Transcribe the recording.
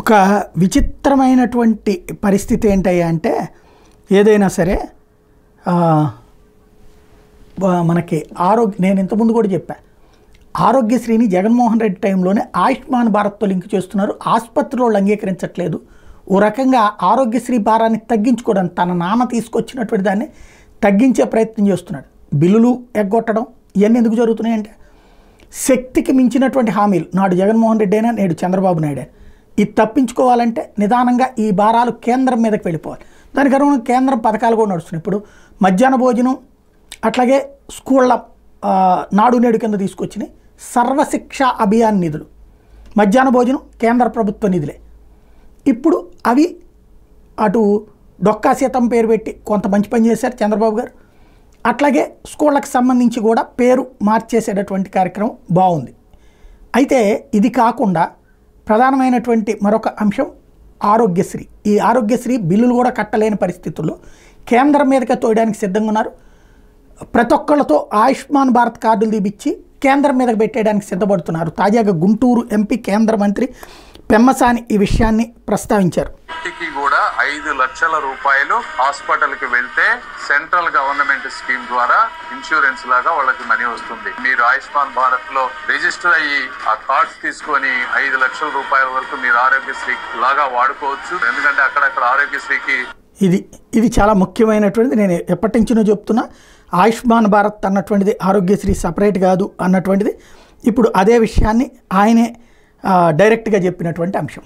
ఒక విచిత్రమైనటువంటి పరిస్థితి ఏంటయ్యా అంటే ఏదైనా సరే మనకి నేను ఇంతకుముందు కూడా చెప్పా, ఆరోగ్యశ్రీని జగన్మోహన్ రెడ్డి టైంలోనే ఆయుష్మాన్ భారత్తో లింక్ చేస్తున్నారు. ఆసుపత్రి వాళ్ళు అంగీకరించట్లేదు. ఓ రకంగా ఆరోగ్యశ్రీ భారాన్ని తగ్గించుకోవడానికి తన నాన్న తీసుకొచ్చినటువంటి దాన్ని తగ్గించే ప్రయత్నం చేస్తున్నాడు. బిల్లులు ఎగ్గొట్టడం ఇవన్నీ ఎందుకు జరుగుతున్నాయంటే శక్తికి మించినటువంటి హామీలు నాడు జగన్మోహన్ రెడ్డి అయినా నేడు చంద్రబాబు నాయుడు అయినా ఇది తప్పించుకోవాలంటే నిదానంగా ఈ భారాలు కేంద్రం మీదకి వెళ్ళిపోవాలి. దానికి అనుగుణంగా కేంద్రం పథకాలు కూడా నడుస్తున్నాయి. ఇప్పుడు మధ్యాహ్న భోజనం అట్లాగే స్కూళ్ళ నాడు నేడు కింద తీసుకొచ్చినాయి సర్వశిక్ష అభియాన్ నిధులు, మధ్యాహ్న భోజనం కేంద్ర ప్రభుత్వ నిధులే. ఇప్పుడు అవి అటు డొక్కా సీతం పేరు పెట్టి కొంత మంచి పని చేశారు చంద్రబాబు గారు. అట్లాగే స్కూళ్ళకి సంబంధించి కూడా పేరు మార్చేసేటటువంటి కార్యక్రమం బాగుంది. అయితే ఇది కాకుండా ప్రధానమైనటువంటి మరొక అంశం ఆరోగ్యశ్రీ. ఈ ఆరోగ్యశ్రీ బిల్లులు కూడా కట్టలేని పరిస్థితుల్లో కేంద్రం మీదకి తోయడానికి సిద్ధంగా ఉన్నారు. ప్రతి ఒక్కళ్ళతో ఆయుష్మాన్ భారత్ కార్డులు తీపిచ్చి కేంద్రం మీదకి పెట్టేయడానికి సిద్ధపడుతున్నారు. తాజాగా గుంటూరు ఎంపీ కేంద్ర మంత్రి పెమ్మసాని ఈ విషయాన్ని ప్రస్తావించారు. కూడా 5 లక్షల రూపాయలు హాస్పిటల్కి వెళ్తే సెంట్రల్ గవర్నమెంట్ స్కీమ్ ద్వారా ఇన్సూరెన్స్ లాగా వాళ్ళకి మనీ వస్తుంది. మీరు ఆయుష్మాన్ భారత్ లో రిజిస్టర్ అయ్యి ఆ కార్డ్స్ తీసుకొని 5 లక్షల రూపాయల వరకు మీరు ఆరోగ్యశ్రీ లాగా వాడుకోవచ్చు. ఎందుకంటే అక్కడక్కడ ఆరోగ్యశ్రీకి ఇది చాలా ముఖ్యమైనటువంటిది. నేను ఎప్పటి నుంచినో చెప్తున్నా, ఆయుష్మాన్ భారత్ అన్నటువంటిది ఆరోగ్యశ్రీ సపరేట్ కాదు అన్నటువంటిది ఇప్పుడు అదే విషయాన్ని ఆయనే డైరెక్ట్గా చెప్పినటువంటి అంశం.